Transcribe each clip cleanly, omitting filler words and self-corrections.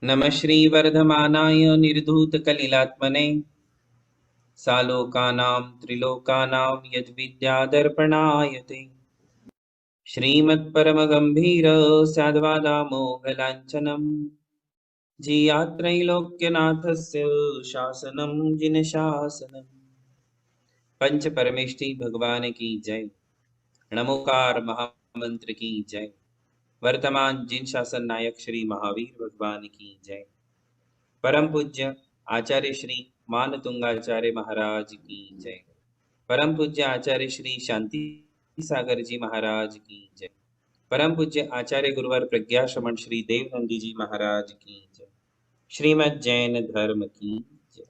नमः श्रीवर्धमानाय निर्धूतकलिलात्मने सालोकानां त्रिलोकानां यद्विद्यादर्पणाय ते श्रीमत्परमगम्भीर साद्वादामोघलाञ्छनं जियात्रैलोक्यनाथस्य शासनं जिनशासनं पंच परमेष्टि भगवान की जय। नमोकार महामंत्र की जय। वर्तमान जिन शासन नायक श्री महावीर भगवान की जय। परम पूज्य आचार्य श्री मानतुंगाचार्य महाराज की जय। परम पूज्य आचार्य श्री शांति सागर जी महाराज की जय। परम पूज्य आचार्य गुरुवर प्रज्ञा श्रमण श्री देवनंदी जी महाराज की जय। श्रीमद् जैन धर्म की जय।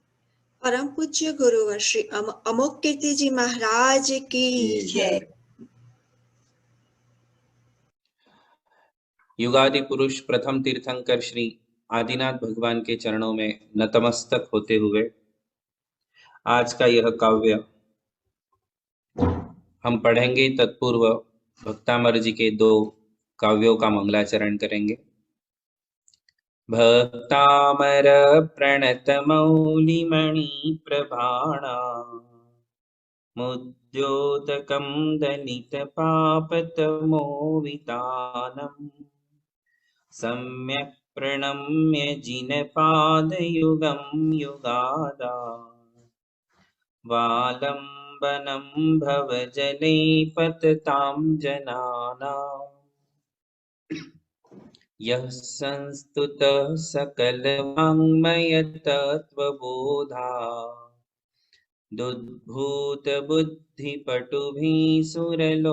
परम पूज्य गुरुवर श्री अमोक कीर्ति जी महाराज की जय। युगादि पुरुष प्रथम तीर्थंकर श्री आदिनाथ भगवान के चरणों में नतमस्तक होते हुए आज का यह काव्य हम पढ़ेंगे। तत्पूर्व भक्तामर जी के 2 काव्यों का मंगलाचरण करेंगे। भक्तामर प्रणत मौलिमणि प्रभाणा मुद्योतकं दलित पापतमोवितानम् सम्यक् प्रणम्य जिनपादयुगं युगादा वालम्बनं भवजले पततां जनानाम् यः संस्तुतः सकलवाङ्मयतत्त्वबोधा दुद्भूतबुद्धिपटुभिः सुरलोकनाथैः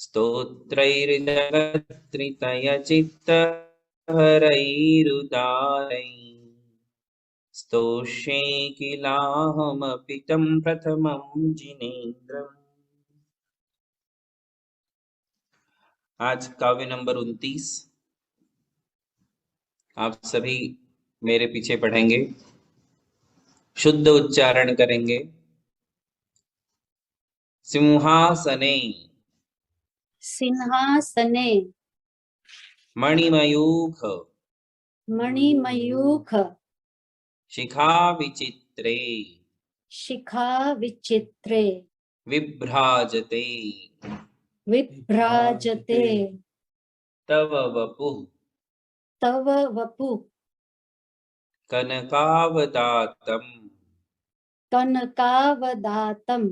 स्तोत्रैर्जगत्रितयचित्तहरैरुदारैः स्तोष्ये किलाहमपि तं प्रथमं जिनेन्द्रम्। आज काव्य नंबर 29 आप सभी मेरे पीछे पढ़ेंगे, शुद्ध उच्चारण करेंगे। सिंहासने सिंहासने मणिमयूख मणिमयूख शिखा विचित्रे शिखा विचित्रे विभ्राजते विभ्राजते तव वपुः तव वपुः कनकावदातम् कनकावदातम्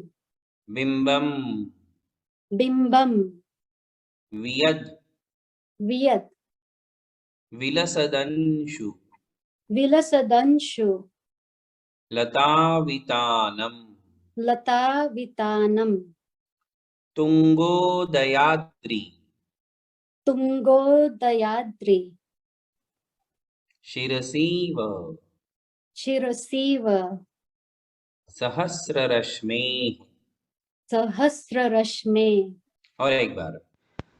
बिंबम बिंबम वियद वियत् विलसदंशु विलसदंशु लतावितानम् लतावितानम् तुंगोदयाद्रि तुंगोदयाद्रि शिरसीव शिरसीव सहस्ररश्मेः। सहस्ररश्मे। और एक बार,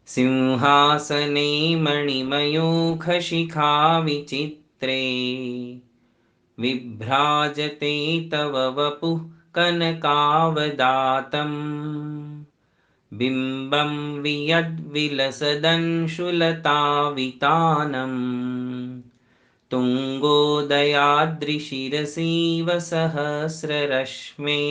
सिंहासने मणिमयूखशिखा विचित्रे विभ्राजते तव वपुः कनकावदातम् बिम्बं वियद्विलसदंशुलतावितानम् तुंगोदयाद्रिशिरसीव सहस्ररश्मे।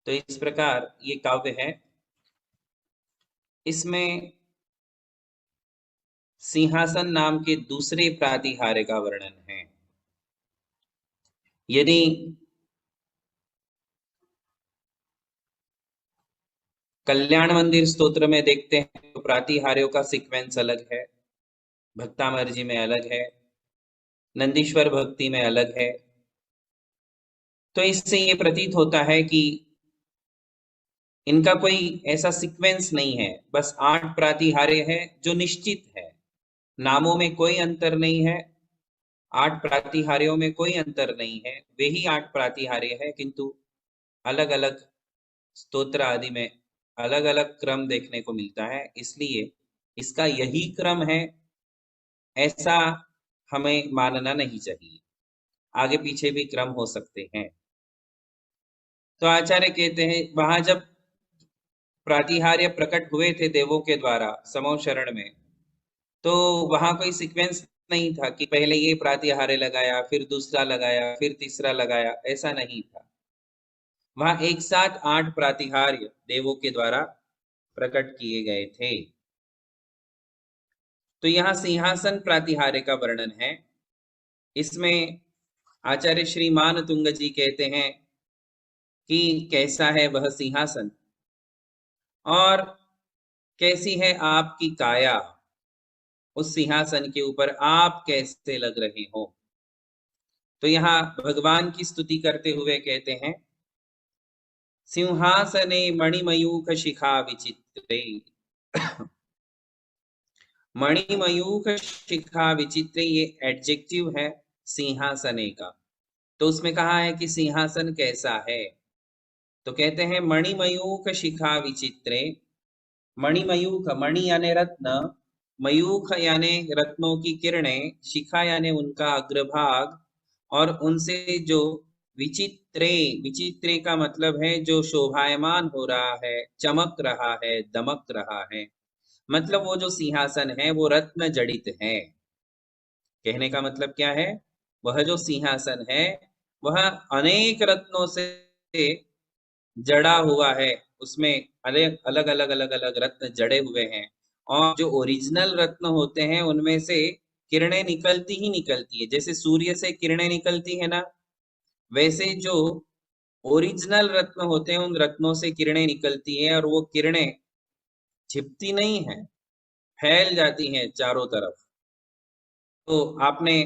तो इस प्रकार ये काव्य है। इसमें सिंहासन नाम के दूसरे प्रातिहार्य का वर्णन है। यदि कल्याण मंदिर स्तोत्र में देखते हैं तो प्रातिहार्यों का सीक्वेंस अलग है, भक्तामर जी में अलग है, नंदीश्वर भक्ति में अलग है। तो इससे ये प्रतीत होता है कि इनका कोई ऐसा सीक्वेंस नहीं है, बस 8 प्रातिहार्य है जो निश्चित है। नामों में कोई अंतर नहीं है, 8 प्रातिहार्यों में कोई अंतर नहीं है, वे ही 8 प्रातिहार्य है, किंतु अलग अलग स्तोत्र आदि में अलग अलग क्रम देखने को मिलता है। इसलिए इसका यही क्रम है ऐसा हमें मानना नहीं चाहिए, आगे पीछे भी क्रम हो सकते हैं। तो आचार्य कहते हैं वहां जब प्रातिहार्य प्रकट हुए थे देवों के द्वारा समो शरण में, तो वहां कोई सीक्वेंस नहीं था कि पहले ये प्रातिहार्य लगाया, फिर दूसरा लगाया, फिर तीसरा लगाया, ऐसा नहीं था। वहां एक साथ 8 प्रातिहार्य देवों के द्वारा प्रकट किए गए थे। तो यहाँ सिंहासन प्रातिहार्य का वर्णन है। इसमें आचार्य श्री मान तुंग जी कहते हैं कि कैसा है वह सिंहासन और कैसी है आपकी काया, उस सिंहासन के ऊपर आप कैसे लग रहे हो। तो यहाँ भगवान की स्तुति करते हुए कहते हैं, सिंहासने मणिमयूख शिखा विचित्रे। मणिमयूख शिखा विचित्रे ये एडजेक्टिव है सिंहासने का। तो उसमें कहा है कि सिंहासन कैसा है, तो कहते हैं मणिमयूख शिखा विचित्रे। मणिमयूख, मणि यानी रत्न, मयूख यानी रत्नों की किरणें, शिखा यानी उनका अग्रभाग, और उनसे जो विचित्रे, विचित्रे का मतलब है जो शोभायमान हो रहा है, चमक रहा है, दमक रहा है। मतलब वो जो सिंहासन है वो रत्न जड़ित है। कहने का मतलब क्या है, वह जो सिंहासन है वह अनेक रत्नों से जड़ा हुआ है, उसमें अलग अलग अलग अलग अलग रत्न जड़े हुए हैं। और जो ओरिजिनल रत्न होते हैं उनमें से किरणें निकलती ही निकलती है। जैसे सूर्य से किरणें निकलती है ना, वैसे जो ओरिजिनल रत्न होते हैं उन रत्नों से किरणें निकलती है, और वो किरणें छिपती नहीं है, फैल जाती हैं चारों तरफ। तो आपने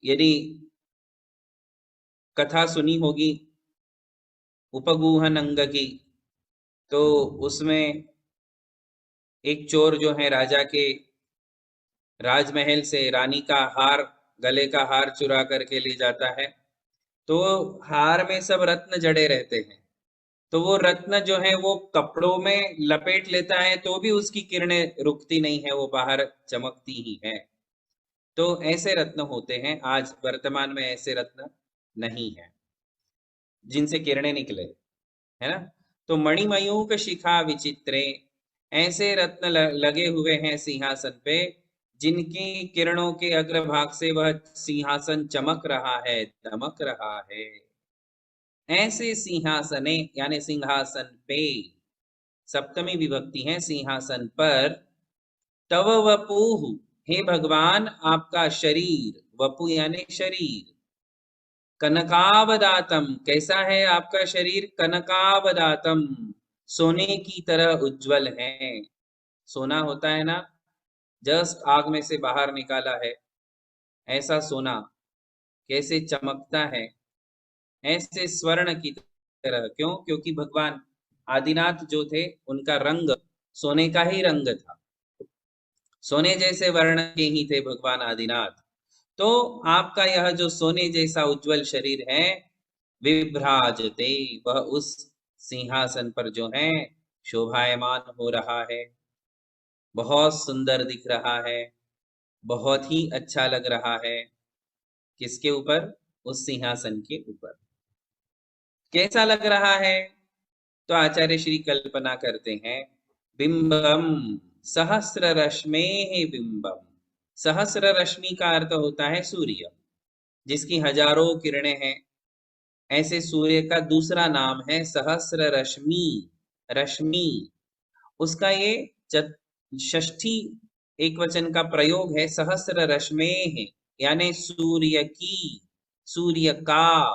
यदि कथा सुनी होगी उपगूहन अंग की, तो उसमें एक चोर जो है राजा के राजमहल से रानी का हार, गले का हार चुरा करके ले जाता है। तो हार में सब रत्न जड़े रहते हैं, तो वो रत्न जो है वो कपड़ों में लपेट लेता है तो भी उसकी किरणें रुकती नहीं है, वो बाहर चमकती ही है। तो ऐसे रत्न होते हैं। आज वर्तमान में ऐसे रत्न नहीं है जिनसे किरणें निकले, है ना। तो मणिमयूख शिखा विचित्रे, ऐसे रत्न लगे हुए हैं सिंहासन पे जिनकी किरणों के अग्रभाग से वह सिंहासन चमक रहा है, दमक रहा है। ऐसे सिंहासने यानी सिंहासन पे, सप्तमी विभक्ति है सिंहासन पर। तव वपुः, हे भगवान आपका शरीर, वपु यानी शरीर। कनकावदातम, कैसा है आपका शरीर, कनकावदातम, सोने की तरह उज्जवल है। सोना होता है ना, जस्ट आग में से बाहर निकाला है, ऐसा सोना कैसे चमकता है, ऐसे स्वर्ण की तरह। क्यों? क्योंकि भगवान आदिनाथ जो थे उनका रंग सोने का ही रंग था, सोने जैसे वर्ण के ही थे भगवान आदिनाथ। तो आपका यह जो सोने जैसा उज्जवल शरीर है, विभ्राजते, वह उस सिंहासन पर जो है शोभायमान हो रहा है, बहुत सुंदर दिख रहा है, बहुत ही अच्छा लग रहा है। किसके ऊपर? उस सिंहासन के ऊपर। कैसा लग रहा है? तो आचार्य श्री कल्पना करते हैं, बिंबम सहस्र रश्मेः बिंबम। सहस्र रश्मि का अर्थ होता है सूर्य, जिसकी हजारों किरणें हैं। ऐसे सूर्य का दूसरा नाम है सहस्र रश्मि। रश्मि उसका ये षष्ठी एक वचन का प्रयोग है, सहस्र रश्मेः यानी सूर्य की, सूर्य का,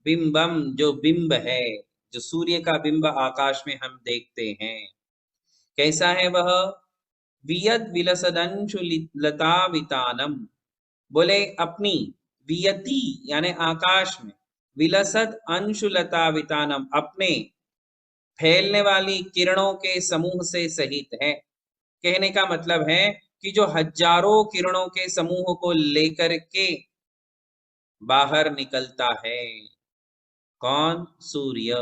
बिंबम जो बिंब है, जो सूर्य का बिंब आकाश में हम देखते हैं। कैसा है वह? वियद विलसदंशु लता वितानम, बोले अपनी वियति यानी आकाश में, विलसद अंशुलता वितानम अपने फैलने वाली किरणों के समूह से सहित है। कहने का मतलब है कि जो हजारों किरणों के समूह को लेकर के बाहर निकलता है। कौन? सूर्य।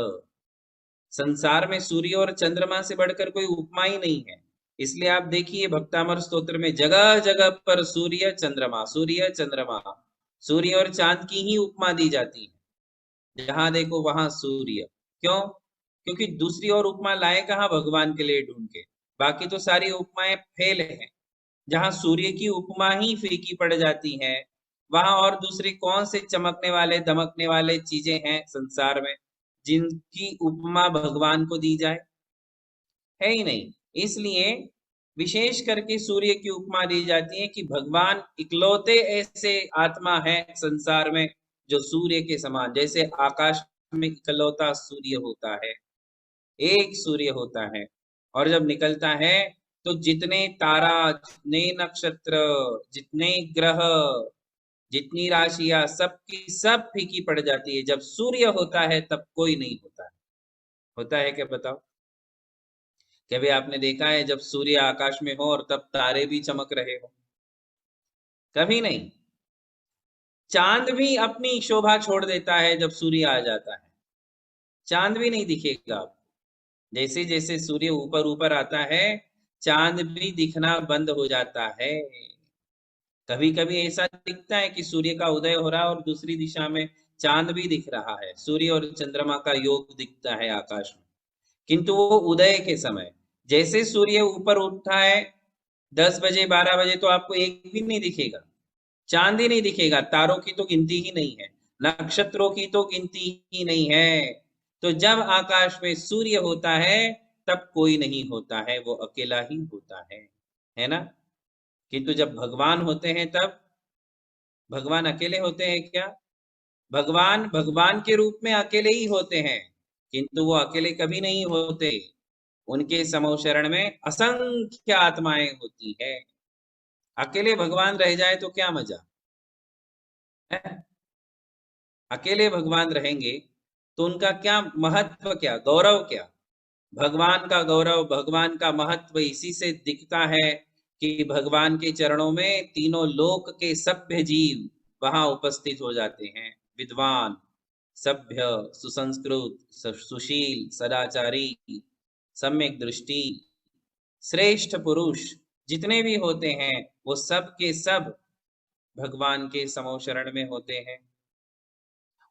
संसार में सूर्य और चंद्रमा से बढ़कर कोई उपमा ही नहीं है। इसलिए आप देखिए भक्तामर स्तोत्र में जगह जगह पर सूर्य चंद्रमा, सूर्य चंद्रमा, सूर्य और चांद की ही उपमा दी जाती है। जहां देखो वहां सूर्य। क्यों? क्योंकि दूसरी और उपमा लाए कहाँ भगवान के लिए ढूंढ के, बाकी तो सारी उपमाएं फेल है। जहां सूर्य की उपमा ही फीकी पड़ जाती है, वहां और दूसरी कौन से चमकने वाले दमकने वाले चीजें हैं संसार में जिनकी उपमा भगवान को दी जाए? है ही नहीं। इसलिए विशेष करके सूर्य की उपमा दी जाती है कि भगवान इकलौते ऐसे आत्मा है संसार में जो सूर्य के समान, जैसे आकाश में इकलौता सूर्य होता है, एक सूर्य होता है, और जब निकलता है तो जितने तारा, जितने नक्षत्र, जितने ग्रह, जितनी राशियां, सबकी सब फीकी पड़ जाती है। जब सूर्य होता है तब कोई नहीं होता है। होता है क्या बताओ? कभी आपने देखा है जब सूर्य आकाश में हो और तब तारे भी चमक रहे हो? कभी नहीं। चांद भी अपनी शोभा छोड़ देता है जब सूर्य आ जाता है, चांद भी नहीं दिखेगा आपको। जैसे जैसे सूर्य ऊपर ऊपर आता है, चांद भी दिखना बंद हो जाता है। कभी कभी ऐसा दिखता है कि सूर्य का उदय हो रहा है और दूसरी दिशा में चांद भी दिख रहा है, सूर्य और चंद्रमा का योग दिखता है आकाश में, किंतु वो उदय के समय। जैसे सूर्य ऊपर उठता है 10 बजे 12 बजे, तो आपको एक भी नहीं दिखेगा, चांद ही नहीं दिखेगा, तारों की तो गिनती ही नहीं है, नक्षत्रों की तो गिनती ही नहीं है। तो जब आकाश में सूर्य होता है तब कोई नहीं होता है, वो अकेला ही होता है ना? किंतु जब भगवान होते हैं तब भगवान अकेले होते हैं क्या? भगवान भगवान के रूप में अकेले ही होते हैं, किंतु वो अकेले कभी नहीं होते। उनके समोशरण में असंख्य आत्माएं होती है। अकेले भगवान रह जाए तो क्या मजा है? अकेले भगवान रहेंगे तो उनका क्या महत्व, क्या गौरव, क्या भगवान का गौरव, भगवान का महत्व इसी से दिखता है कि भगवान के चरणों में तीनों लोक के सभ्य जीव वहां उपस्थित हो जाते हैं। विद्वान, सभ्य, सुसंस्कृत, सुशील, सदाचारी, सम्यक दृष्टि, श्रेष्ठ पुरुष जितने भी होते हैं वो सब के सब भगवान के समोशरण में होते हैं।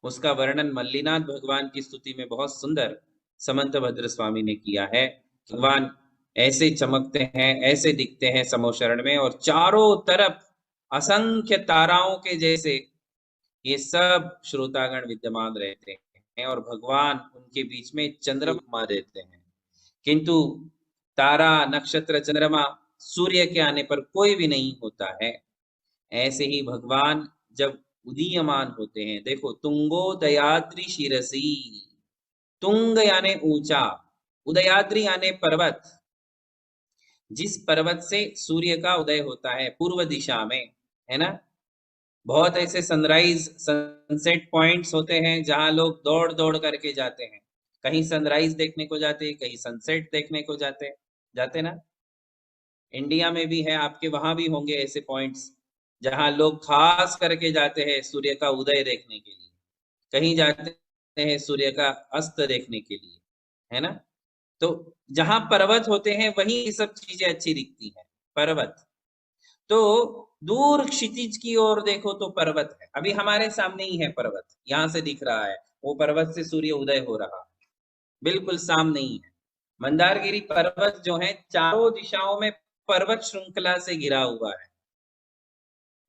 उसका वर्णन मल्लीनाथ भगवान की स्तुति में बहुत सुंदर समंत भद्र स्वामी ने किया है। भगवान ऐसे चमकते हैं, ऐसे दिखते हैं समोशरण में, और चारों तरफ असंख्य ताराओं के जैसे ये सब श्रोतागण विद्यमान रहते हैं, और भगवान उनके बीच में चंद्रमा देते हैं। किंतु तारा, नक्षत्र, चंद्रमा, सूर्य के आने पर कोई भी नहीं होता है। ऐसे ही भगवान जब उदीयमान होते हैं, देखो, तुंगो दयाद्रि शिरसी, तुंग यानी ऊंचा, उदयाद्रि यानी पर्वत, जिस पर्वत से सूर्य का उदय होता है पूर्व दिशा में, है ना? बहुत ऐसे सनराइज सनसेट पॉइंट्स होते हैं जहां लोग दौड़ दौड़ करके जाते हैं, कहीं सनराइज देखने को जाते हैं, कहीं सनसेट देखने को जाते ना। इंडिया में भी है, आपके वहां भी होंगे ऐसे पॉइंट्स जहां लोग खास करके जाते हैं सूर्य का उदय देखने के लिए, कहीं जाते हैं सूर्य का अस्त देखने के लिए, है ना? तो जहां पर्वत होते हैं वहीं ये सब चीजें अच्छी दिखती हैं। पर्वत तो दूर क्षितिज की ओर देखो तो पर्वत है, अभी हमारे सामने ही है पर्वत, यहां से दिख रहा है, वो पर्वत से सूर्य उदय हो रहा है, बिल्कुल सामने ही है। मंदारगिरी पर्वत जो है चारों दिशाओं में पर्वत श्रृंखला से घिरा हुआ है।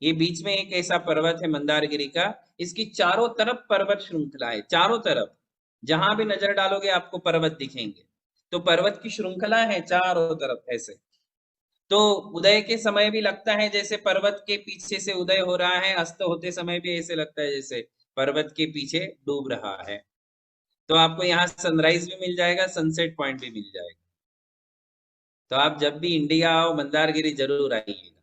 ये बीच में एक ऐसा पर्वत है मंदारगिरी का, इसकी चारों तरफ पर्वत श्रृंखला है, चारों तरफ जहां भी नजर डालोगे आपको पर्वत दिखेंगे। तो पर्वत की श्रृंखला है चारों तरफ ऐसे। तो उदय के समय भी लगता है जैसे पर्वत के पीछे से उदय हो रहा है, अस्त होते समय भी ऐसे लगता है जैसे पर्वत के पीछे डूब रहा है। तो आपको यहाँ सनराइज भी मिल जाएगा, सनसेट पॉइंट भी मिल जाएगा। तो आप जब भी इंडिया आओ मंदारगिरी जरूर आइएगा।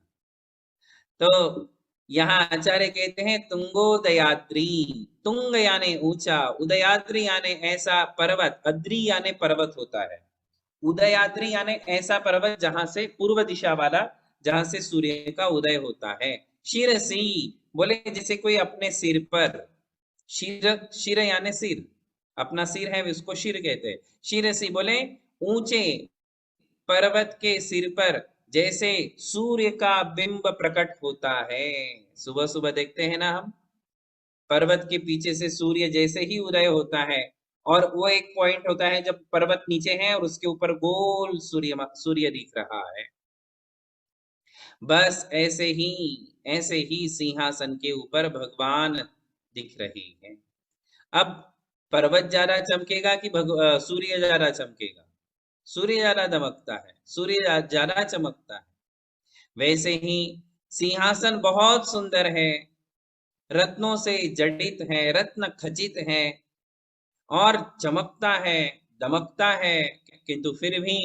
तो यहाँ आचार्य कहते हैं तुंगोदयाद्री, तुंग यानी ऊंचा, उदयाद्री यानी ऐसा पर्वत, अद्री यानी पर्वत होता है, उदयाद्री यानी ऐसा पर्वत जहां से पूर्व दिशा वाला, जहां से सूर्य का उदय होता है। शिरसी बोले जैसे कोई अपने सिर पर, शिर, शिर यानी सिर, अपना सिर है उसको शिर कहते हैं। शिरसी बोले ऊंचे पर्वत के सिर पर जैसे सूर्य का बिंब प्रकट होता है। सुबह सुबह देखते हैं ना हम, पर्वत के पीछे से सूर्य जैसे ही उदय होता है और वो एक पॉइंट होता है जब पर्वत नीचे है और उसके ऊपर गोल सूर्य दिख रहा है। बस ऐसे ही सिंहासन के ऊपर भगवान दिख रहे हैं। अब पर्वत ज्यादा चमकेगा कि सूर्य ज्यादा चमकेगा? सूर्य ज्यादा दमकता है, सूर्य ज्यादा चमकता है। वैसे ही सिंहासन बहुत सुंदर है, रत्नों से जड़ित है, रत्न खचित है और चमकता है, दमकता है, किंतु फिर भी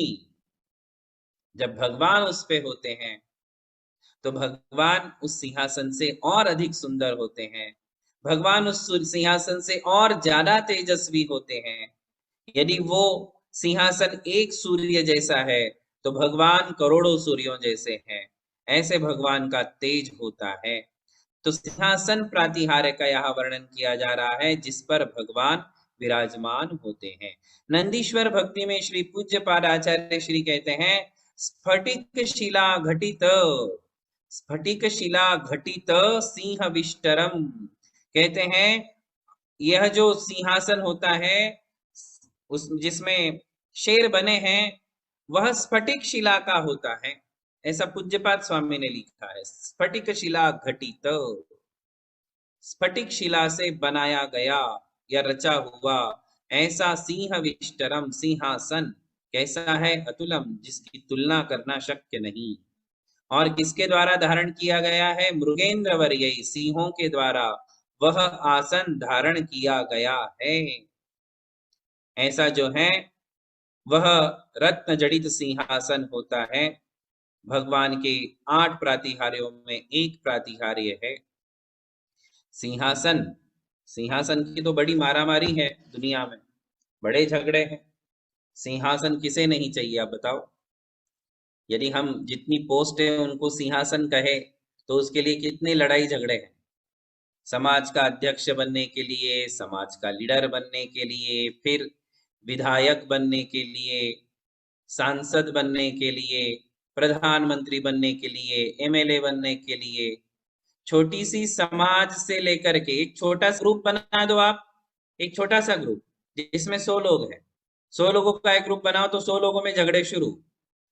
जब भगवान उस पे होते हैं तो भगवान उस सिंहासन से और अधिक सुंदर होते हैं, भगवान उस सिंहासन से और ज्यादा तेजस्वी होते हैं। यदि वो सिंहासन एक सूर्य जैसा है तो भगवान करोड़ों सूर्यों जैसे हैं, ऐसे भगवान का तेज होता है। तो सिंहासन प्रातिहार्य का यहाँ वर्णन किया जा रहा है जिस पर भगवान विराजमान होते हैं। नंदीश्वर भक्ति में श्री पूज्य पाद आचार्य श्री कहते हैं, स्फटिक शिला घटित, स्फटिक शिला घटित सिंह विष्टरम। कहते हैं यह जो सिंहासन होता है उस जिसमें शेर बने हैं वह स्फटिक शिला का होता है, ऐसा पूज्यपाद स्वामी ने लिखा है। स्फटिक शिला घटित, स्फटिक शिला से बनाया गया या रचा हुआ ऐसा सिंह विष्टरम सिंहासन कैसा है? अतुलम, जिसकी तुलना करना शक्य नहीं। और किसके द्वारा धारण किया गया है? मृगेंद्र वर्य, सिंहों के द्वारा वह आसन धारण किया गया है। ऐसा जो है वह रत्न जड़ित सिंहासन होता है। भगवान के 8 प्रातिहार्यों में एक प्रातिहार्य है सिंहासन। सिंहासन की तो बड़ी मारामारी है दुनिया में, बड़े झगड़े हैं। सिंहासन किसे नहीं चाहिए आप बताओ? यदि हम जितनी पोस्ट है उनको सिंहासन कहे तो उसके लिए कितने लड़ाई झगड़े हैं। समाज का अध्यक्ष बनने के लिए, समाज का लीडर बनने के लिए, फिर विधायक बनने के लिए, सांसद बनने के लिए, प्रधानमंत्री बनने के लिए, एमएलए बनने के लिए, छोटी सी समाज से लेकर के एक छोटा सा ग्रुप बना दो आप, एक छोटा सा ग्रुप जिसमें 100 लोग हैं, 100 लोगों का एक ग्रुप बनाओ तो 100 लोगों में झगड़े शुरू।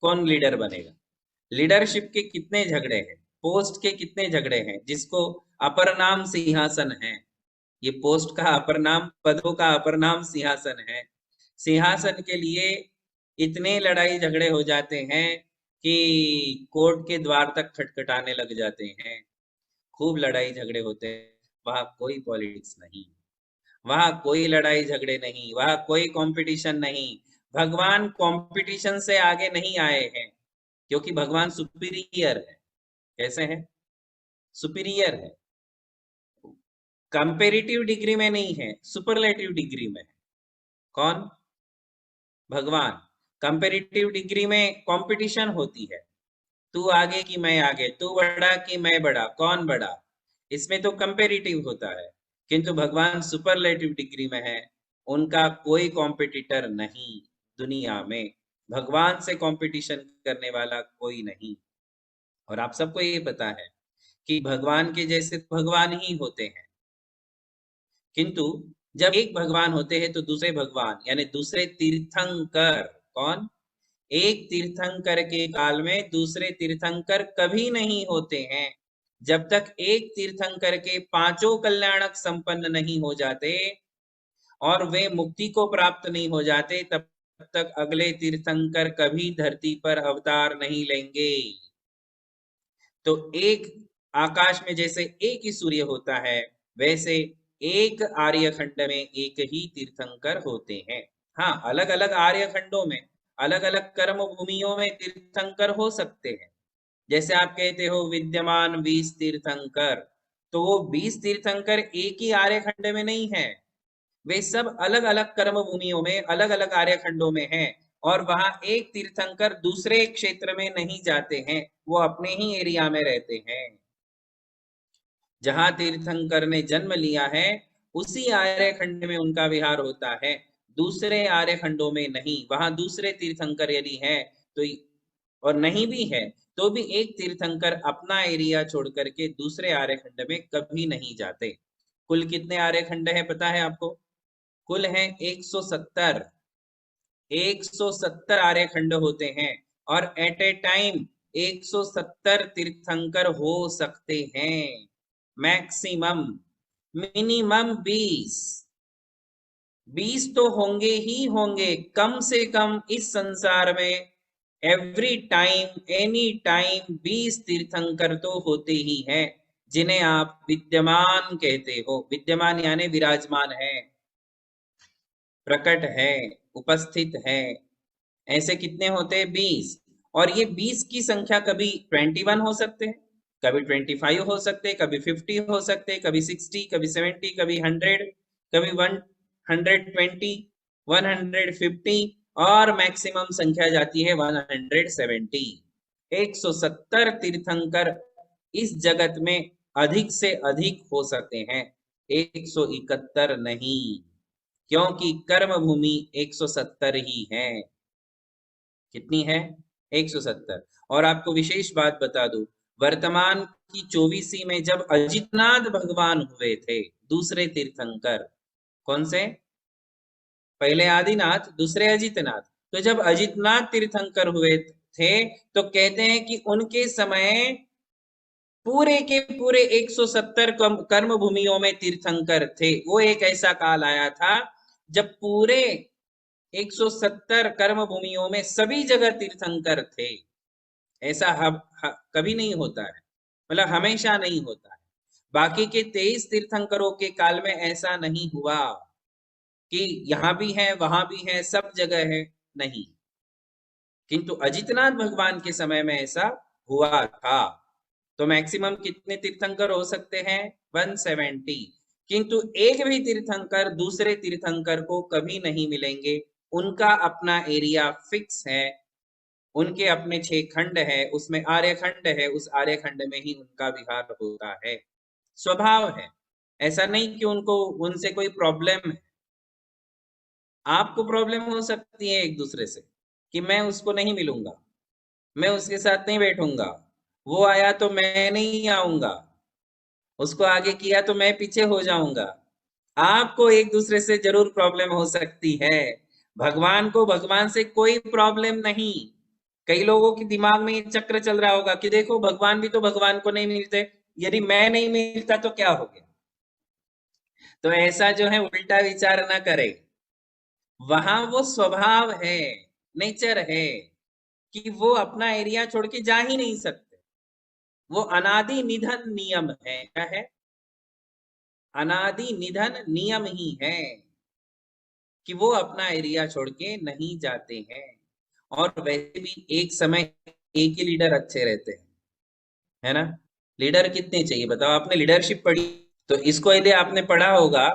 कौन लीडर बनेगा? लीडरशिप के कितने झगड़े हैं, पोस्ट के कितने झगड़े हैं, जिसको अपर नाम सिंहासन है। ये पोस्ट का अपर नाम, पदों का अपर नाम सिंहासन है। सिंहासन के लिए इतने लड़ाई झगड़े हो जाते हैं कि कोर्ट के द्वार तक खटखटाने लग जाते हैं। खूब लड़ाई झगड़े होते हैं। वहां कोई पॉलिटिक्स नहीं, वहां कोई लड़ाई झगड़े नहीं, वहां कोई कंपटीशन नहीं। भगवान कंपटीशन से आगे नहीं आए हैं क्योंकि भगवान सुपीरियर है। कैसे है? सुपीरियर है। कंपेरेटिव डिग्री में नहीं है, सुपरलेटिव डिग्री में है। कौन? भगवान। कंपेरेटिव डिग्री में कंपटीशन होती है, तू आगे कि मैं आगे, तू बड़ा कि मैं बड़ा, कौन बड़ा, इसमें तो कंपेरेटिव होता है। किंतु भगवान सुपरलेटिव डिग्री में है, उनका कोई कॉम्पिटिटर नहीं दुनिया में। भगवान से कंपटीशन करने वाला कोई नहीं। और आप सबको ये पता है कि भगवान के जैसे भगवान ही होते हैं, किंतु जब एक भगवान होते हैं तो दूसरे भगवान यानी दूसरे तीर्थंकर, कौन? एक तीर्थंकर के काल में दूसरे तीर्थंकर कभी नहीं होते हैं। जब तक एक तीर्थंकर के 5 कल्याणक संपन्न नहीं हो जाते और वे मुक्ति को प्राप्त नहीं हो जाते, तब तक अगले तीर्थंकर कभी धरती पर अवतार नहीं लेंगे। तो एक आकाश में जैसे एक ही सूर्य होता है, वैसे एक आर्यखंड में एक ही तीर्थंकर होते हैं। हाँ, अलग अलग आर्यखंडों में, अलग अलग कर्म भूमियों में तीर्थंकर हो सकते हैं। जैसे आप कहते हो विद्यमान 20 तीर्थंकर, तो वो 20 तीर्थंकर एक ही आर्यखंड में नहीं है, वे सब अलग अलग कर्म भूमियों में, अलग अलग आर्यखंडों में हैं। और वहां एक तीर्थंकर दूसरे क्षेत्र में नहीं जाते हैं, वो अपने ही एरिया में रहते हैं। जहां तीर्थंकर ने जन्म लिया है उसी आर्यखंड में उनका विहार होता है, दूसरे आर्यखंडों में नहीं। वहां दूसरे तीर्थंकर यदि है तो, और नहीं भी है तो भी एक तीर्थंकर अपना एरिया छोड़ करके दूसरे आर्यखंड में कभी नहीं जाते। कुल कितने आर्यखंड है पता है आपको? कुल है 170। 170 आर्यखंड होते हैं और एट ए टाइम 170 तीर्थंकर हो सकते हैं। मैक्सिमम, मिनिमम 20 तो होंगे ही होंगे कम से कम इस संसार में। एवरी टाइम, एनी टाइम 20 तीर्थंकर तो होते ही हैं, जिन्हें आप विद्यमान कहते हो। विद्यमान यानी विराजमान है, प्रकट है, उपस्थित है। ऐसे कितने होते हैं? 20। और ये 20 की संख्या कभी 21 हो सकते हैं, कभी 25 हो सकते हैं, कभी 50 हो सकते हैं, कभी 60, कभी 70, कभी 100, कभी 120, 150 और मैक्सिमम संख्या जाती है 170। 170 तीर्थंकर इस जगत में अधिक से अधिक हो सकते हैं, 171 नहीं, क्योंकि कर्म भूमि 170 ही है। कितनी है? 170। और आपको विशेष बात बता दूं, वर्तमान की 24वीं में जब अजितनाथ भगवान हुए थे, दूसरे तीर्थंकर, कौन से? पहले आदिनाथ, दूसरे अजितनाथ। तो जब अजितनाथ तीर्थंकर हुए थे तो कहते हैं कि उनके समय पूरे के पूरे 170 कर्म भूमियों में तीर्थंकर थे। वो एक ऐसा काल आया था जब पूरे 170 कर्म भूमियों में सभी जगह तीर्थंकर थे। ऐसा कभी नहीं होता है, मतलब हमेशा नहीं होता है। बाकी के 23 तीर्थंकरों के काल में ऐसा नहीं हुआ कि यहां भी है वहां भी है सब जगह है, नहीं। किंतु अजितनाथ भगवान के समय में ऐसा हुआ था। तो मैक्सिमम कितने तीर्थंकर हो सकते हैं? 170। किंतु एक भी तीर्थंकर दूसरे तीर्थंकर को कभी नहीं मिलेंगे। उनका अपना एरिया फिक्स है, उनके अपने 6 खंड है, उसमें आर्यखंड है, उस आर्यखंड में ही उनका विहार होता है। स्वभाव है, ऐसा नहीं कि उनको उनसे कोई प्रॉब्लम है। आपको प्रॉब्लम हो सकती है एक दूसरे से कि मैं उसको नहीं मिलूंगा, मैं उसके साथ नहीं बैठूंगा, वो आया तो मैं नहीं आऊंगा, उसको आगे किया तो मैं पीछे हो जाऊंगा। आपको एक दूसरे से जरूर प्रॉब्लम हो सकती है, भगवान को भगवान से कोई प्रॉब्लम नहीं। कई लोगों के दिमाग में ये चक्र चल रहा होगा कि देखो भगवान भी तो भगवान को नहीं मिलते, यदि मैं नहीं मिलता तो क्या हो गया। तो ऐसा जो है उल्टा विचार ना करे। वहां वो स्वभाव है, नेचर है कि वो अपना एरिया छोड़ के जा ही नहीं सकते। वो अनादि निधन नियम है। क्या है? अनादि निधन नियम ही है कि वो अपना एरिया छोड़ के नहीं जाते हैं। और वैसे भी एक समय एक ही लीडर अच्छे रहते हैं, है ना? लीडर कितने चाहिए बताओ? आपने लीडरशिप पढ़ी तो इसको यदि आपने पढ़ा होगा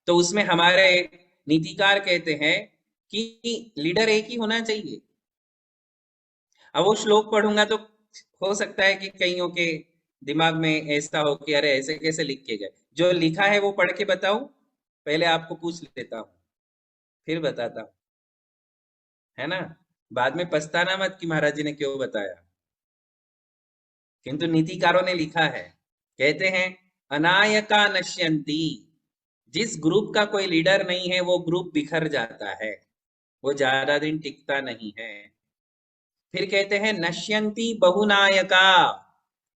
तो उसमें हमारे नीतिकार कहते हैं कि लीडर एक ही होना चाहिए। अब वो श्लोक पढ़ूंगा तो हो सकता है कि कईयों के दिमाग में ऐसा हो कि अरे ऐसे कैसे लिख के गए। जो लिखा है वो पढ़ के बताऊं? पहले आपको पूछ लेता हूं, फिर बताता हूं, है ना? बाद में पछताना मत कि महाराज जी ने क्यों बताया। किंतु नीतिकारों ने लिखा है, कहते हैं अनायका नश्यंती। जिस ग्रुप का कोई लीडर नहीं है वो ग्रुप बिखर जाता है, वो ज्यादा दिन टिकता नहीं है। फिर कहते हैं नश्यंती बहुनायका।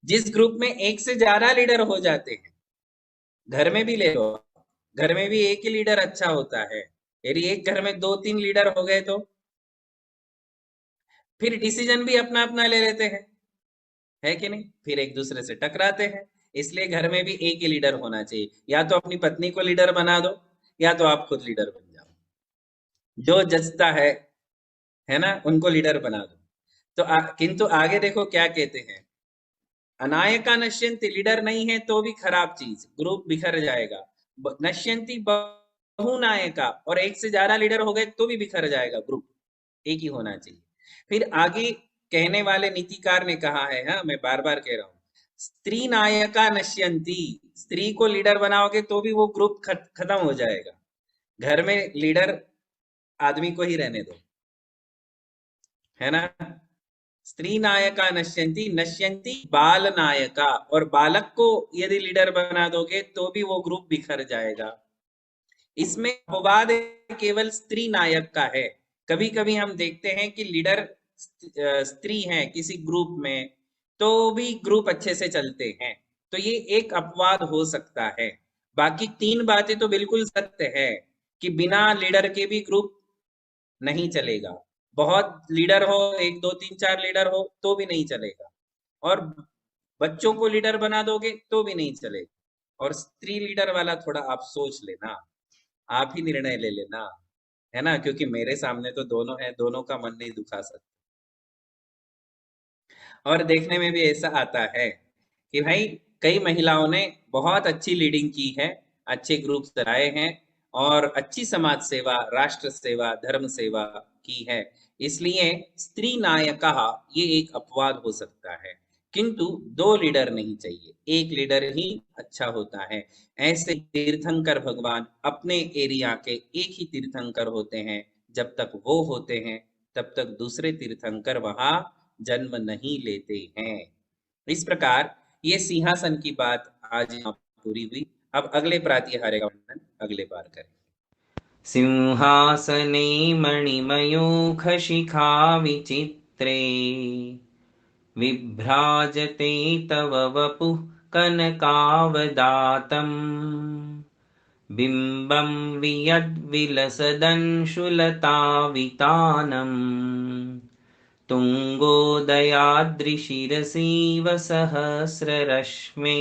जिस ग्रुप में एक से ज्यादा लीडर हो जाते हैं, घर में भी ले लो, घर में भी एक ही लीडर अच्छा होता है। यदि एक घर में 2-3 लीडर हो गए तो फिर डिसीजन भी अपना अपना ले लेते हैं, है कि नहीं? फिर एक दूसरे से टकराते हैं। इसलिए घर में भी एक ही लीडर होना चाहिए। या तो अपनी पत्नी को लीडर बना दो या तो आप खुद लीडर बन जाओ, जो जचता है ना, उनको लीडर बना दो। तो किंतु आगे देखो क्या कहते हैं, अनायका नश्यंती। लीडर नहीं है तो भी खराब चीज, ग्रुप बिखर जाएगा। नश्यंती बहुनायका, और एक से ज्यादा लीडर हो गए तो भी बिखर जाएगा ग्रुप, एक ही होना चाहिए। फिर आगे कहने वाले नीतिकार ने कहा है, हाँ मैं बार बार कह रहा हूं, स्त्री नायका नश्यंती। स्त्री को लीडर बनाओगे तो भी वो ग्रुप खत्म हो जाएगा। घर में लीडर आदमी को ही रहने दो, है ना? स्त्री नायका नश्यंती, नश्यंती बाल नायका। और बालक को यदि लीडर बना दोगे तो भी वो ग्रुप बिखर जाएगा। इसमें अपवाद केवल स्त्री नायक का है। कभी कभी हम देखते हैं कि लीडर स्त्री है किसी ग्रुप में, तो भी ग्रुप अच्छे से चलते हैं। तो ये एक अपवाद हो सकता है। बाकी 3 बातें तो बिल्कुल सत्य है कि बिना लीडर के भी ग्रुप नहीं चलेगा। बहुत लीडर हो, 1 2 3 4 लीडर हो तो भी नहीं चलेगा, और बच्चों को लीडर बना दोगे तो भी नहीं चलेगा। और स्त्री लीडर वाला थोड़ा आप सोच लेना, आप ही निर्णय ले लेना, है ना, क्योंकि मेरे सामने तो दोनों है, दोनों का मन नहीं दुखा सकता। और देखने में भी ऐसा आता है कि भाई कई महिलाओं ने बहुत अच्छी लीडिंग की है, अच्छे ग्रुप चलाए हैं और अच्छी समाज सेवा, राष्ट्र सेवा, धर्म सेवा की है। इसलिए स्त्री नायका ये एक अपवाद हो सकता है, किंतु 2 लीडर नहीं चाहिए, 1 लीडर ही अच्छा होता है। ऐसे तीर्थंकर भगवान अपने एरिया के एक ही तीर्थंकर होते हैं। जब तक वो होते हैं तब तक दूसरे तीर्थंकर वहां जन्म नहीं लेते हैं। इस प्रकार ये सिंहासन की बात आज यहाँ पूरी हुई। अब अगले प्रातिहार्य का वर्णन अगले बार करें। सिंहासने मणिमयो खशिखा विचित्रे विभ्राजते तव वपुः कनकावदातम् बिम्बं वियद्विलसदंशुलतावितानम् तुंगोदयाद्रिशिरसीव सहस्ररश्मे।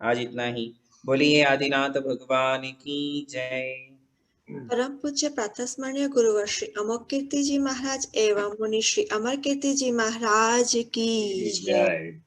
आज इतना ही। बोलिए आदिनाथ भगवान की जय। परम पूज्य प्रातस्मरणीय गुरुवर श्री अमोक कीर्ति जी महाराज एवं मुनि श्री अमर कीर्ति जी महाराज की जय।